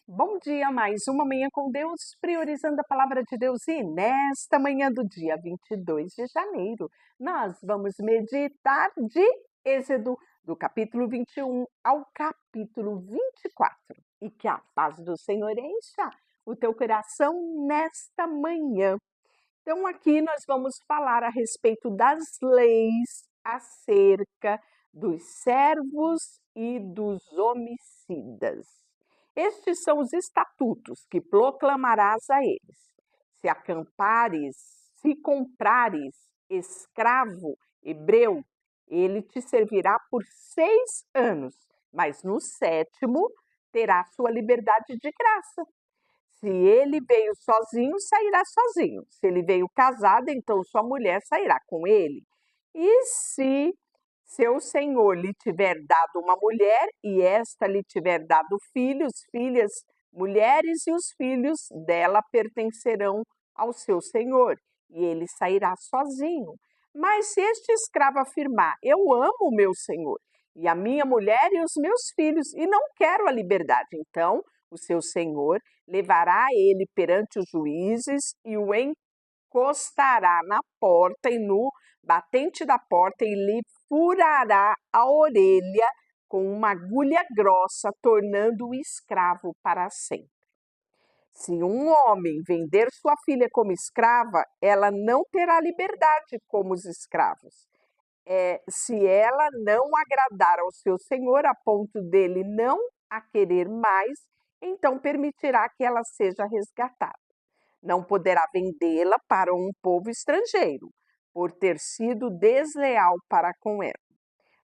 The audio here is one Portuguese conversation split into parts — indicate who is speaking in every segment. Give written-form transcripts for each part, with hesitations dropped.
Speaker 1: Bom dia, mais uma manhã com Deus, priorizando a palavra de Deus. E nesta manhã do dia 22 de janeiro, nós vamos meditar de Êxodo, do capítulo 21 ao capítulo 24. E que a paz do Senhor encha o teu coração nesta manhã. Então, aqui nós vamos falar a respeito das leis acerca dos servos e dos homicidas. Estes são os estatutos que proclamarás a eles. Se acampares, se comprares escravo hebreu, ele te servirá por 6 anos, mas no 7º terá sua liberdade de graça. Se ele veio sozinho, sairá sozinho. Se ele veio casado, então sua mulher sairá com ele. E se seu senhor lhe tiver dado uma mulher, e esta lhe tiver dado filhos, filhas, mulheres, e os filhos dela pertencerão ao seu senhor, e ele sairá sozinho. Mas se este escravo afirmar: eu amo o meu senhor, e a minha mulher e os meus filhos, e não quero a liberdade, então o seu senhor levará ele perante os juízes e o encostará na porta e no batente da porta e lhe furará a orelha com uma agulha grossa, tornando-o escravo para sempre. Se um homem vender sua filha como escrava, ela não terá liberdade como os escravos. Se ela não agradar ao seu senhor a ponto dele não a querer mais, então permitirá que ela seja resgatada. Não poderá vendê-la para um povo estrangeiro, por ter sido desleal para com ela.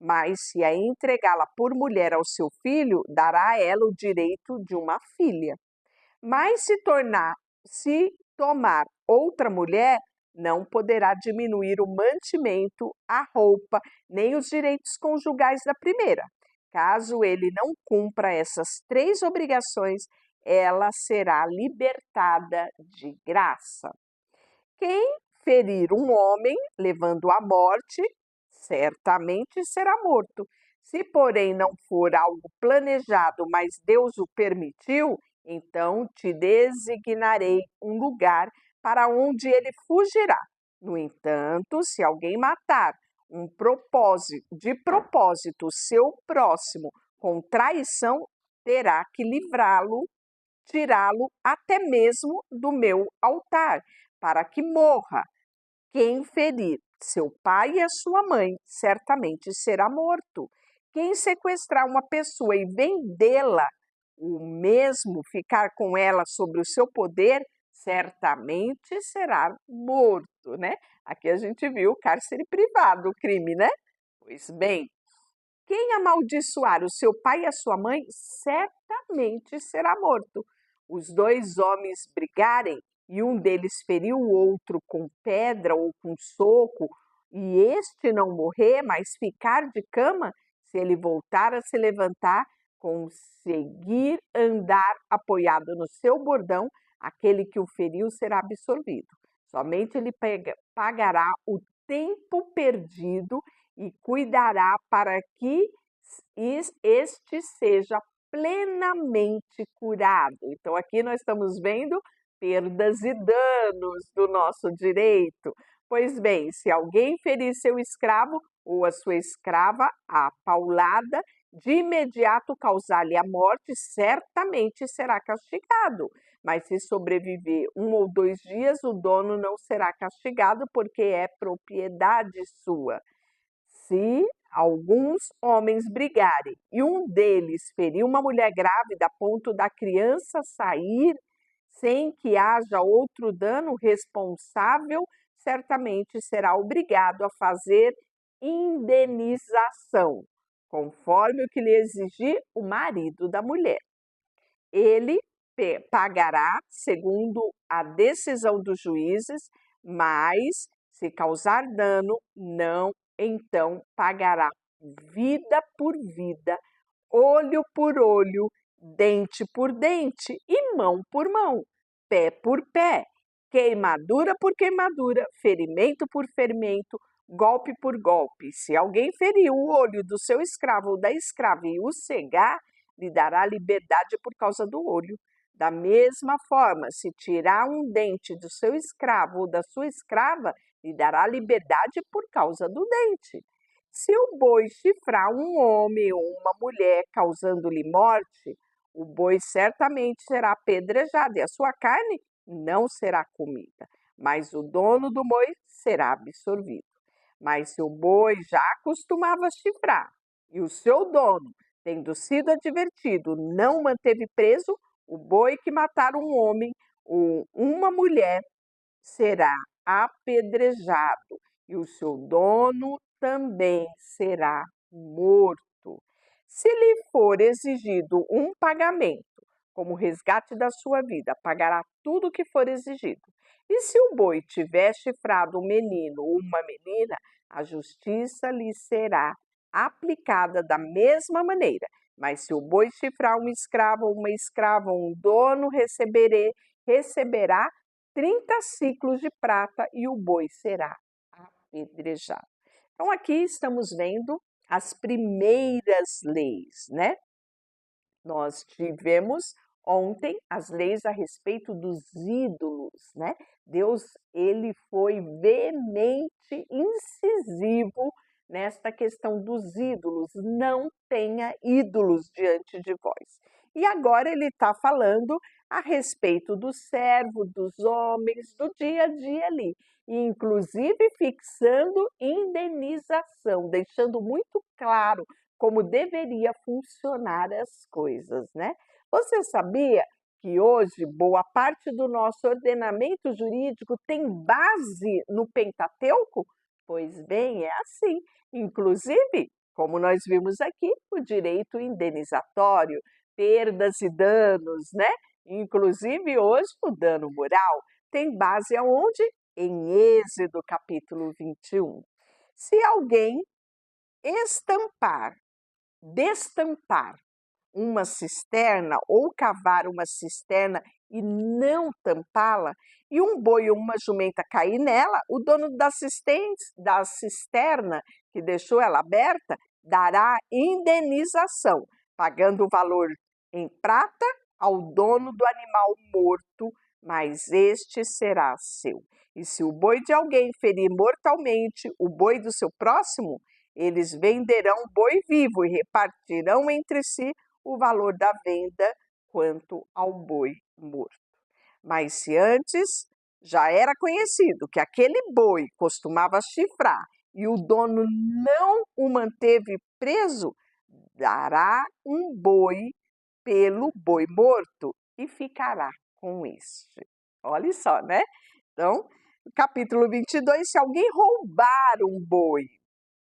Speaker 1: Mas se a entregá-la por mulher ao seu filho, dará a ela o direito de uma filha. Mas se tomar outra mulher, não poderá diminuir o mantimento, a roupa, nem os direitos conjugais da primeira. Caso ele não cumpra essas 3 obrigações, ela será libertada de graça. Quem ferir um homem, levando à morte, certamente será morto. Se, porém, não for algo planejado, mas Deus o permitiu, então te designarei um lugar para onde ele fugirá. No entanto, se alguém matar de propósito seu próximo com traição, terá que tirá-lo até mesmo do meu altar, para que morra. Quem ferir seu pai e a sua mãe, certamente será morto. Quem sequestrar uma pessoa e vendê-la, o mesmo ficar com ela sobre o seu poder, certamente será morto, né? Aqui a gente viu o cárcere privado, o crime, né? Pois bem, quem amaldiçoar o seu pai e a sua mãe, certamente será morto. Os 2 homens brigarem e um deles ferir o outro com pedra ou com soco, e este não morrer, mas ficar de cama, se ele voltar a se levantar, conseguir andar apoiado no seu bordão, aquele que o feriu será absolvido. Somente ele pagará o tempo perdido e cuidará para que este seja plenamente curado. Então, aqui nós estamos vendo perdas e danos do nosso direito. Pois bem, se alguém ferir seu escravo ou a sua escrava, a paulada, de imediato causar-lhe a morte, certamente será castigado. Mas se sobreviver 1 ou 2 dias, o dono não será castigado, porque é propriedade sua. Se alguns homens brigarem e um deles ferir uma mulher grávida a ponto da criança sair sem que haja outro dano, responsável certamente será obrigado a fazer indenização, conforme o que lhe exigir o marido da mulher. Ele pagará segundo a decisão dos juízes, mas se causar dano, não, então pagará vida por vida, olho por olho, dente por dente e mão por mão, pé por pé, queimadura por queimadura, ferimento por ferimento, golpe por golpe. Se alguém ferir o olho do seu escravo ou da escrava e o cegar, lhe dará liberdade por causa do olho. Da mesma forma, se tirar um dente do seu escravo ou da sua escrava, lhe dará liberdade por causa do dente. Se o boi chifrar um homem ou uma mulher, causando-lhe morte, o boi certamente será apedrejado e a sua carne não será comida, mas o dono do boi será absorvido. Mas se o boi já costumava chifrar e o seu dono, tendo sido advertido, não o manteve preso, o boi que matar um homem ou uma mulher será apedrejado e o seu dono também será morto. Se lhe for exigido um pagamento, como resgate da sua vida, pagará tudo o que for exigido. E se o boi tiver chifrado um menino ou uma menina, a justiça lhe será aplicada da mesma maneira. Mas se o boi chifrar um escravo ou uma escrava, um dono receberá 30 ciclos de prata e o boi será apedrejado. Então, aqui estamos vendo as primeiras leis, né? Nós tivemos ontem as leis a respeito dos ídolos, né? Deus, ele foi veemente, incisivo nesta questão dos ídolos. Não tenha ídolos diante de vós. E agora ele está falando a respeito do servo, dos homens, do dia a dia ali, inclusive fixando indenização, deixando muito claro como deveria funcionar as coisas, né? Você sabia que hoje boa parte do nosso ordenamento jurídico tem base no Pentateuco? Pois bem, é assim. Inclusive, como nós vimos aqui, o direito indenizatório, perdas e danos, né? Inclusive hoje o dano moral tem base aonde? Em Êxodo capítulo 21. Se alguém destampar uma cisterna ou cavar uma cisterna e não tampá-la, e um boi ou uma jumenta cair nela, o dono da cisterna que deixou ela aberta dará indenização, pagando o valor em prata ao dono do animal morto, mas este será seu. E se o boi de alguém ferir mortalmente o boi do seu próximo, eles venderão boi vivo e repartirão entre si o valor da venda quanto ao boi morto. Mas se antes já era conhecido que aquele boi costumava chifrar e o dono não o manteve preso, dará um boi pelo boi morto e ficará com este. Olha só, né? Então, capítulo 22, se alguém roubar um boi,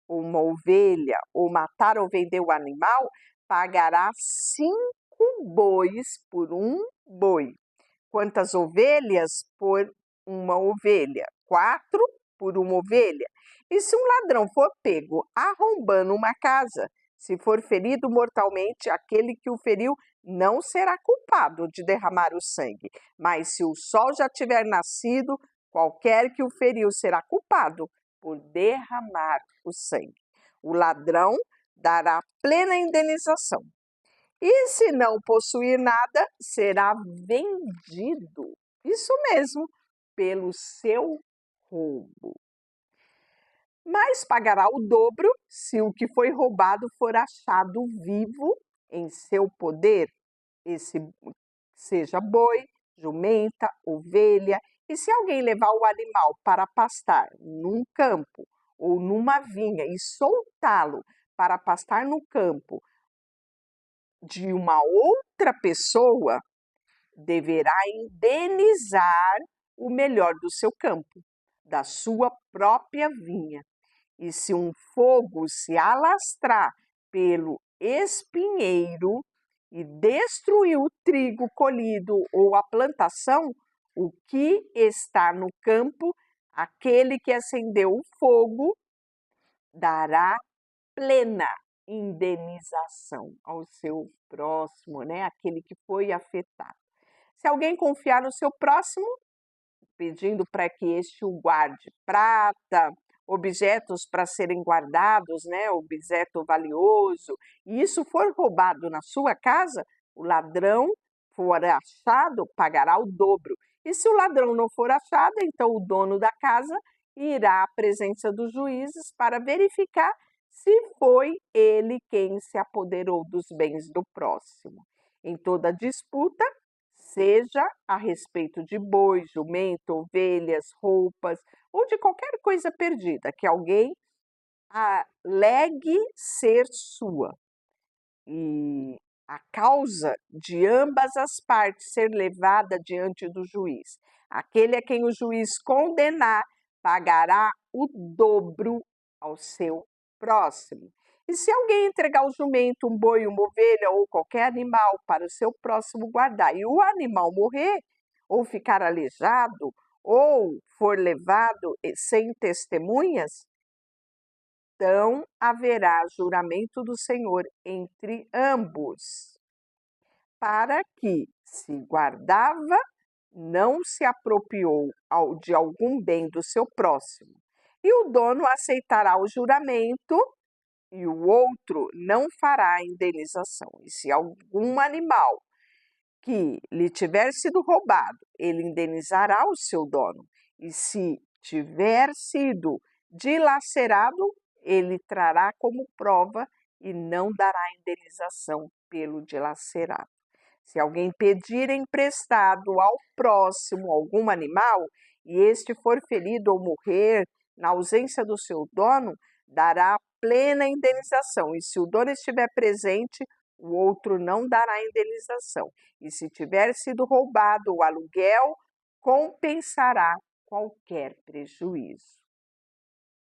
Speaker 1: uma ovelha, ou matar ou vender o animal, pagará 5 bois por um boi. Quantas ovelhas por uma ovelha? 4 por uma ovelha. E se um ladrão for pego arrombando uma casa, se for ferido mortalmente, aquele que o feriu não será culpado de derramar o sangue. Mas se o sol já tiver nascido, qualquer que o feriu será culpado por derramar o sangue. O ladrão dará plena indenização. E se não possuir nada, será vendido. Isso mesmo, pelo seu roubo. Mas pagará o dobro se o que foi roubado for achado vivo em seu poder, esse seja boi, jumenta, ovelha. E se alguém levar o animal para pastar num campo ou numa vinha e soltá-lo para pastar no campo de uma outra pessoa, deverá indenizar o melhor do seu campo, da sua própria vinha. E se um fogo se alastrar pelo espinheiro e destruir o trigo colhido ou a plantação, o que está no campo, aquele que acendeu o fogo dará plena indenização ao seu próximo, né? Aquele que foi afetado. Se alguém confiar no seu próximo, pedindo para que este o guarde prata objetos para serem guardados, né, objeto valioso, e isso for roubado na sua casa, o ladrão for achado, pagará o dobro. E se o ladrão não for achado, então o dono da casa irá à presença dos juízes para verificar se foi ele quem se apoderou dos bens do próximo. Em toda disputa, seja a respeito de boi, jumento, ovelhas, roupas ou de qualquer coisa perdida que alguém alegue ser sua, e a causa de ambas as partes ser levada diante do juiz. Aquele a quem o juiz condenar pagará o dobro ao seu próximo. E se alguém entregar o jumento, um boi, uma ovelha ou qualquer animal para o seu próximo guardar, e o animal morrer, ou ficar aleijado, ou for levado sem testemunhas, então haverá juramento do Senhor entre ambos, para que, se guardava, não se apropriou de algum bem do seu próximo, e o dono aceitará o juramento e o outro não fará a indenização. E se algum animal que lhe tiver sido roubado, ele indenizará o seu dono, e se tiver sido dilacerado, ele trará como prova e não dará indenização pelo dilacerado. Se alguém pedir emprestado ao próximo algum animal e este for ferido ou morrer na ausência do seu dono, dará plena indenização. E se o dono estiver presente, o outro não dará indenização. E se tiver sido roubado o aluguel, compensará qualquer prejuízo.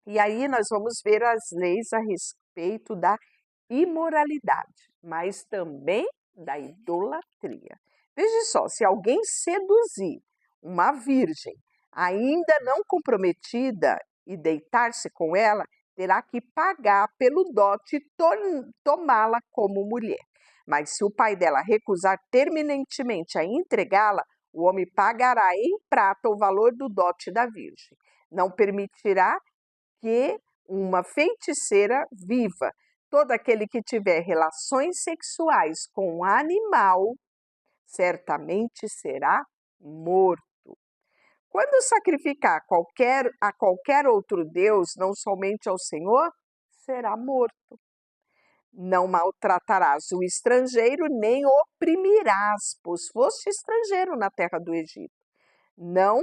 Speaker 1: E aí nós vamos ver as leis a respeito da imoralidade, mas também da idolatria. Veja só, se alguém seduzir uma virgem ainda não comprometida e deitar-se com ela, terá que pagar pelo dote e tomá-la como mulher. Mas se o pai dela recusar terminantemente a entregá-la, o homem pagará em prata o valor do dote da virgem. Não permitirá que uma feiticeira viva. Todo aquele que tiver relações sexuais com um animal, certamente será morto. Quando sacrificar a qualquer outro Deus, não somente ao Senhor, será morto. Não maltratarás o estrangeiro, nem oprimirás, pois foste estrangeiro na terra do Egito. Não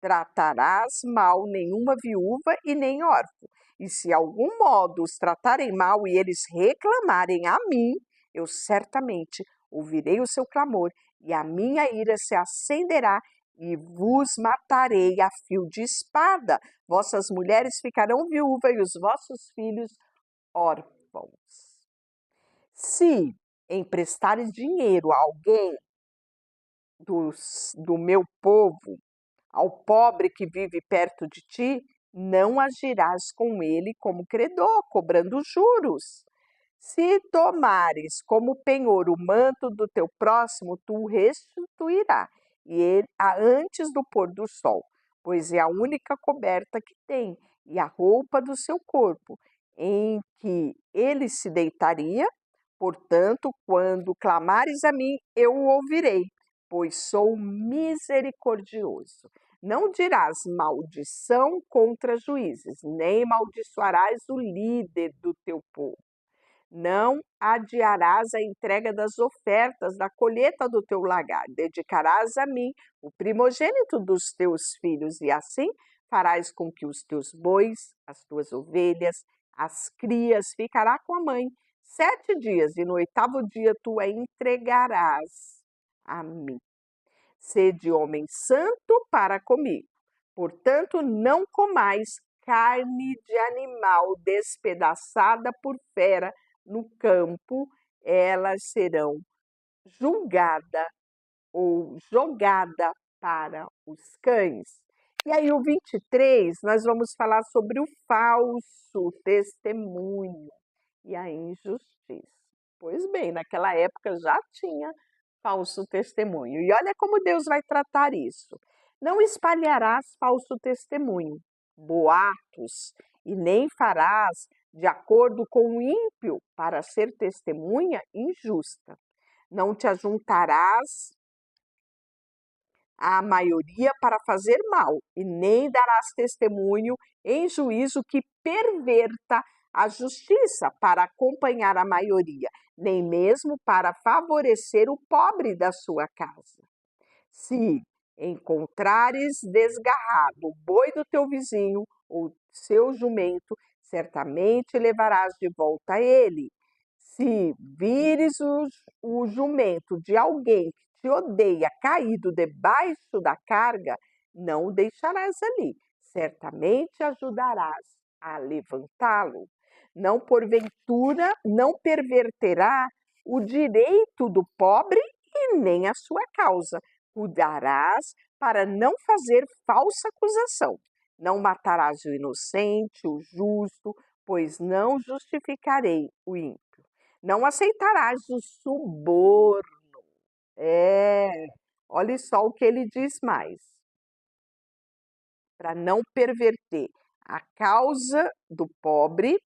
Speaker 1: tratarás mal nenhuma viúva e nem órfão. E se algum modo os tratarem mal e eles reclamarem a mim, eu certamente ouvirei o seu clamor e a minha ira se acenderá e vos matarei a fio de espada. Vossas mulheres ficarão viúvas e os vossos filhos órfãos. Se emprestares dinheiro a alguém do meu povo, ao pobre que vive perto de ti, não agirás com ele como credor, cobrando juros. Se tomares como penhor o manto do teu próximo, tu o restituirás, e ele antes do pôr do sol, pois é a única coberta que tem, e a roupa do seu corpo, em que ele se deitaria. Portanto, quando clamares a mim, eu o ouvirei, pois sou misericordioso. Não dirás maldição contra juízes, nem maldiçoarás o líder do teu povo. Não adiarás a entrega das ofertas da colheita do teu lagar. Dedicarás a mim o primogênito dos teus filhos, e assim farás com que os teus bois, as tuas ovelhas, as crias ficará com a mãe 7 dias, e no 8º dia tu a entregarás a mim. Sede homem santo para comigo. Portanto, não comais carne de animal despedaçada por fera no campo, elas serão julgada ou jogada para os cães. E aí o 23, nós vamos falar sobre o falso testemunho e a injustiça. Pois bem, naquela época já tinha falso testemunho. E olha como Deus vai tratar isso. Não espalharás falso testemunho, boatos, e nem farás de acordo com o ímpio para ser testemunha injusta. Não te ajuntarás à maioria para fazer mal, e nem darás testemunho em juízo que perverta a justiça para acompanhar a maioria, nem mesmo para favorecer o pobre da sua casa. Se encontrares desgarrado o boi do teu vizinho ou seu jumento, certamente levarás de volta ele. Se vires o jumento de alguém que te odeia caído debaixo da carga, não o deixarás ali, certamente ajudarás a levantá-lo. Não porventura não perverterá o direito do pobre e nem a sua causa. Cuidarás para não fazer falsa acusação. Não matarás o inocente, o justo, pois não justificarei o ímpio. Não aceitarás o suborno. Olha só o que ele diz mais. Para não perverter a causa do pobre,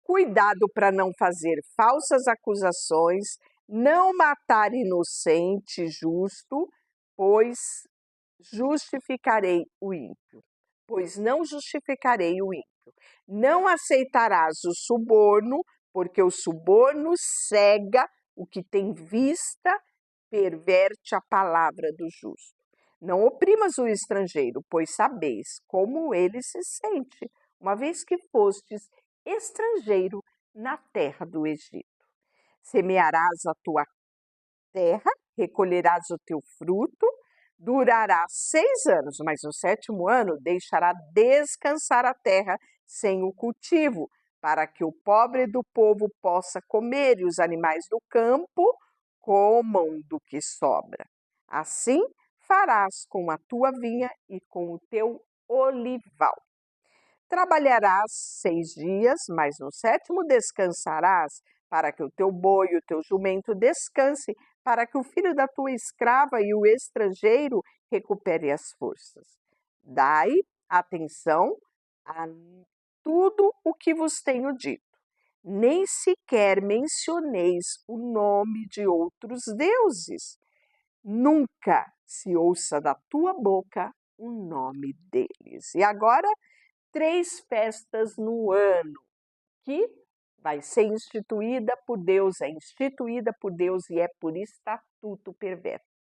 Speaker 1: cuidado para não fazer falsas acusações, não matar inocente, justo, pois justificarei o ímpio. Pois não justificarei o ímpio. Não aceitarás o suborno, porque o suborno cega o que tem vista, perverte a palavra do justo. Não oprimas o estrangeiro, pois sabeis como ele se sente, uma vez que fostes estrangeiro na terra do Egito. Semearás a tua terra, recolherás o teu fruto, durará 6 anos, mas no 7º ano deixará descansar a terra sem o cultivo, para que o pobre do povo possa comer e os animais do campo comam do que sobra. Assim farás com a tua vinha e com o teu olival. Trabalharás 6 dias, mas no 7º descansarás, para que o teu boi e o teu jumento descanse, para que o filho da tua escrava e o estrangeiro recupere as forças. Dai atenção a tudo o que vos tenho dito. Nem sequer mencioneis o nome de outros deuses. Nunca se ouça da tua boca o nome deles. E agora, 3 festas no ano que vai ser instituída por Deus, é instituída por Deus e é por estatuto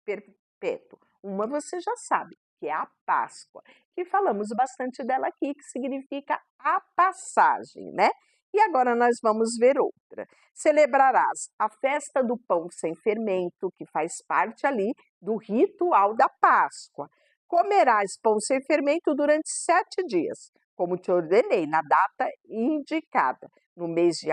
Speaker 1: perpétuo. Uma você já sabe, que é a Páscoa, que falamos bastante dela aqui, que significa a passagem, né? E agora nós vamos ver outra. Celebrarás a festa do pão sem fermento, que faz parte ali do ritual da Páscoa. Comerás pão sem fermento durante 7 dias, como te ordenei, na data indicada, no mês de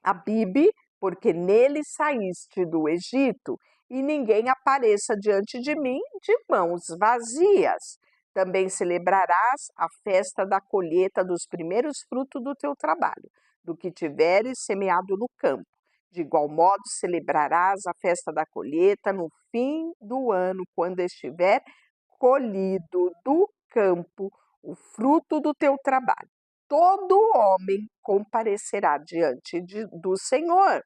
Speaker 1: Abibe, porque nele saíste do Egito, e ninguém apareça diante de mim de mãos vazias. Também celebrarás a festa da colheita dos primeiros frutos do teu trabalho, do que tiveres semeado no campo. De igual modo, celebrarás a festa da colheita no fim do ano, quando estiver colhido do campo o fruto do teu trabalho. Todo homem comparecerá diante do Senhor.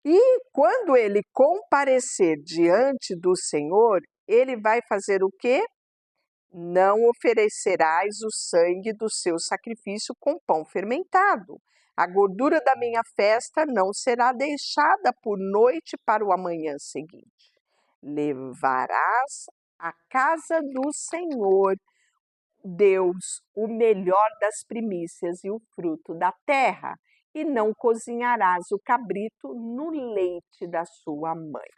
Speaker 1: E quando ele comparecer diante do Senhor, ele vai fazer o quê? Não oferecerás o sangue do seu sacrifício com pão fermentado. A gordura da minha festa não será deixada por noite para o amanhã seguinte. Levarás à casa do Senhor Deus o melhor das primícias e o fruto da terra, e não cozinharás o cabrito no leite da sua mãe.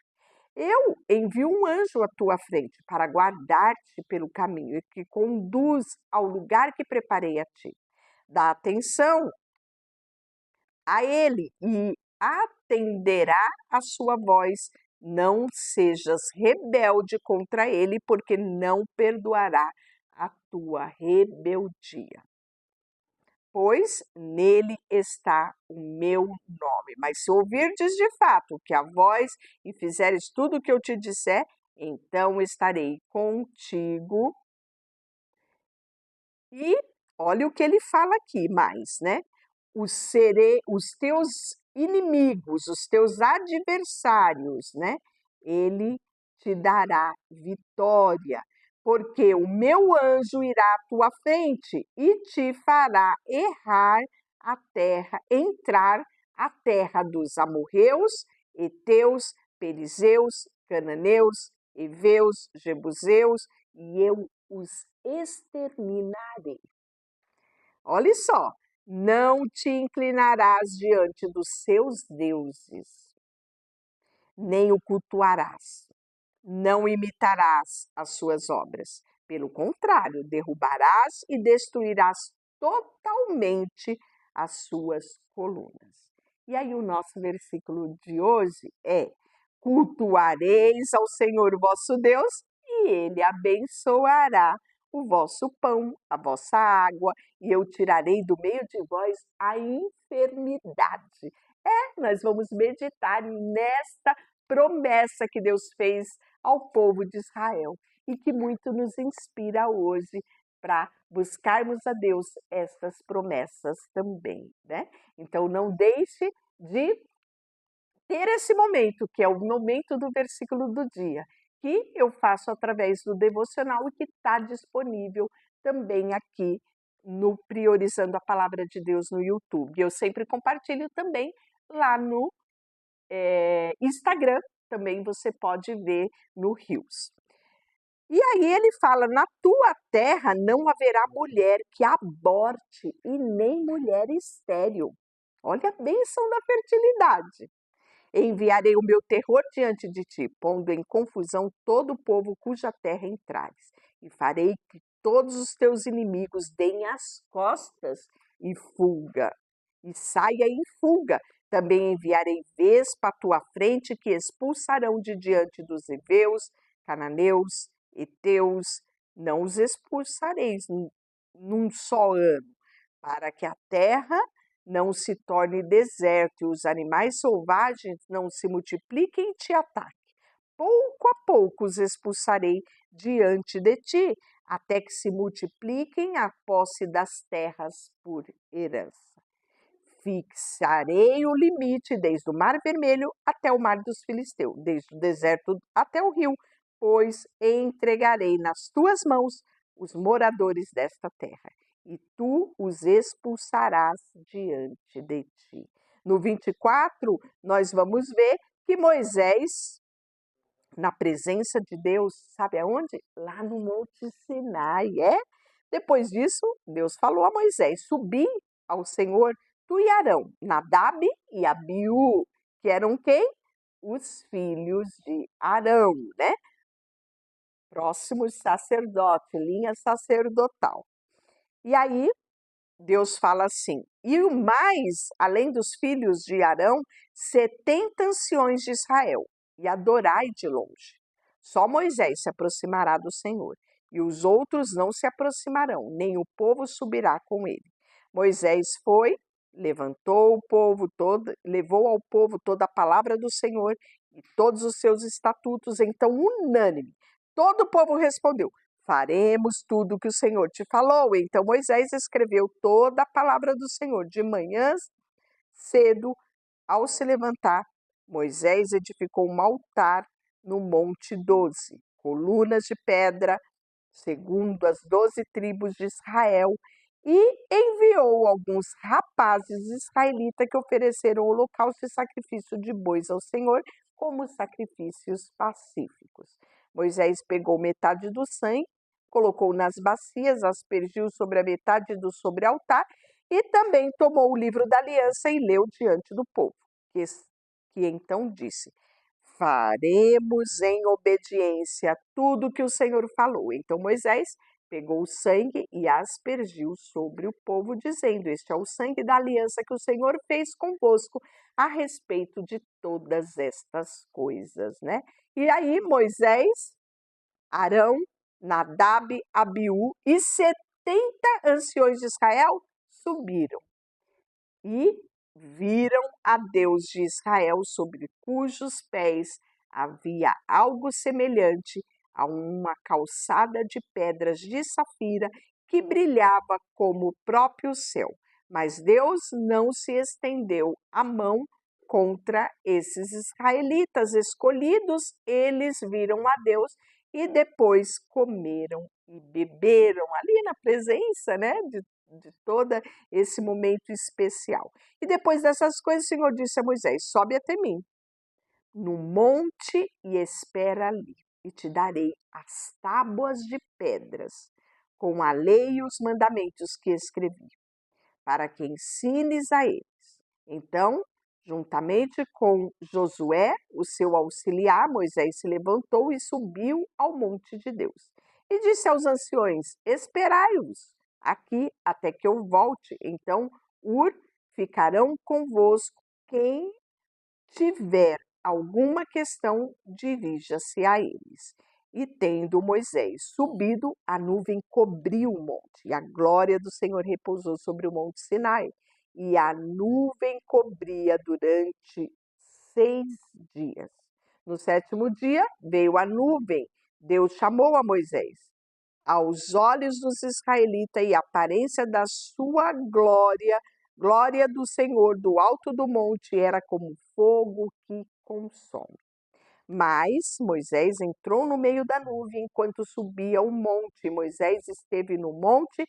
Speaker 1: Eu envio um anjo à tua frente para guardar-te pelo caminho e que conduz ao lugar que preparei a ti. Dá atenção a ele e atenderá a sua voz. Não sejas rebelde contra ele, porque não perdoará a tua rebeldia. Pois nele está o meu nome. Mas se ouvirdes de fato que a voz e fizeres tudo o que eu te disser, então estarei contigo E olha o que ele fala aqui mais, né? Os teus inimigos, os teus adversários, né? Ele te dará vitória, porque o meu anjo irá à tua frente e te fará errar a terra, entrar a terra dos amorreus, heteus, perizeus, cananeus, heveus, jebuseus, e eu os exterminarei. Olha só, não te inclinarás diante dos seus deuses, nem o cultuarás, não imitarás as suas obras. Pelo contrário, derrubarás e destruirás totalmente as suas colunas. E aí, o nosso versículo de hoje é: cultuareis ao Senhor vosso Deus, e ele abençoará o vosso pão, a vossa água, e eu tirarei do meio de vós a enfermidade. Nós vamos meditar nesta promessa que Deus fez ao povo de Israel e que muito nos inspira hoje para buscarmos a Deus estas promessas também, né? Então não deixe de ter esse momento, que é o momento do versículo do dia, que eu faço através do devocional e que está disponível também aqui no Priorizando a Palavra de Deus no YouTube. Eu sempre compartilho também lá no Instagram, também você pode ver no Reels. E aí ele fala: na tua terra não haverá mulher que aborte e nem mulher estéril. Olha a bênção da fertilidade. Enviarei o meu terror diante de ti, pondo em confusão todo o povo cuja terra entrares, e farei que todos os teus inimigos deem as costas e fuga, e saia em fuga. Também enviarei vespa à tua frente, que expulsarão de diante dos heveus, cananeus, heteus. Não os expulsareis num só ano, para que a terra não se torne deserto e os animais selvagens não se multipliquem e te ataquem. Pouco a pouco os expulsarei diante de ti, até que se multipliquem a posse das terras por herança. Fixarei o limite desde o Mar Vermelho até o Mar dos Filisteus, desde o deserto até o rio, pois entregarei nas tuas mãos os moradores desta terra, e tu os expulsarás diante de ti. No 24, nós vamos ver que Moisés, na presença de Deus, sabe aonde? Lá no Monte Sinai, Depois disso, Deus falou a Moisés: subi ao Senhor, tu e Arão, Nadab e Abiú, que eram quem? Os filhos de Arão, né? Próximos sacerdote, linha sacerdotal. E aí, Deus fala assim: e o mais, além dos filhos de Arão, 70 anciões de Israel, e adorai de longe. Só Moisés se aproximará do Senhor, e os outros não se aproximarão, nem o povo subirá com ele. Moisés foi, levantou o povo todo, levou ao povo toda a palavra do Senhor e todos os seus estatutos, então unânime. Todo o povo respondeu: faremos tudo o que o Senhor te falou. Então Moisés escreveu toda a palavra do Senhor. De manhã cedo, ao se levantar, Moisés edificou um altar no Monte 12, colunas de pedra, segundo as 12 tribos de Israel, e enviou alguns rapazes israelitas que ofereceram holocausto e sacrifício de bois ao Senhor como sacrifícios pacíficos. Moisés pegou metade do sangue, colocou nas bacias, aspergiu sobre a metade do sobrealtar e também tomou o livro da aliança e leu diante do povo, que então disse: faremos em obediência tudo que o Senhor falou. Então Moisés pegou o sangue e aspergiu sobre o povo, dizendo: este é o sangue da aliança que o Senhor fez convosco a respeito de todas estas coisas, né? E aí Moisés, Arão, Nadab, Abiú e 70 anciões de Israel subiram e viram a Deus de Israel, sobre cujos pés havia algo semelhante a uma calçada de pedras de safira que brilhava como o próprio céu. Mas Deus não se estendeu a mão contra esses israelitas escolhidos. Eles viram a Deus e depois comeram e beberam ali na presença, né, de todo esse momento especial. E depois dessas coisas, o Senhor disse a Moisés: sobe até mim no monte e espera ali, e te darei as tábuas de pedras com a lei e os mandamentos que escrevi, para que ensines a eles. Então, juntamente com Josué, o seu auxiliar, Moisés se levantou e subiu ao monte de Deus. E disse aos anciões: esperai-os aqui até que eu volte. Então, ficarão convosco. Quem tiver alguma questão, dirija-se a eles. E tendo Moisés subido, a nuvem cobriu o monte, e a glória do Senhor repousou sobre o monte Sinai. E a nuvem cobria durante 6 dias. No 7º dia veio a nuvem. Deus chamou a Moisés. Aos olhos dos israelitas e a aparência da sua glória, glória do Senhor do alto do monte, era como fogo que consome. Mas Moisés entrou no meio da nuvem enquanto subia o monte. Moisés esteve no monte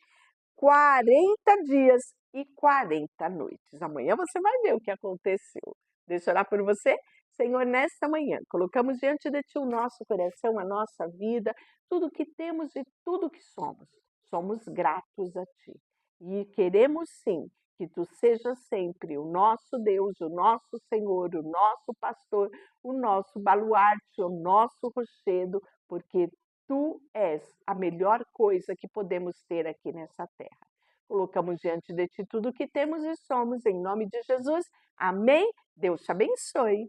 Speaker 1: 40 dias e 40 noites. Amanhã você vai ver o que aconteceu. Deixa eu orar por você. Senhor, nesta manhã, colocamos diante de Ti o nosso coração, a nossa vida, tudo que temos e tudo que somos. Somos gratos a Ti. E queremos sim que Tu sejas sempre o nosso Deus, o nosso Senhor, o nosso pastor, o nosso baluarte, o nosso rochedo, porque Tu és a melhor coisa que podemos ter aqui nessa terra. Colocamos diante de Ti tudo o que temos e somos, em nome de Jesus. Amém? Deus te abençoe.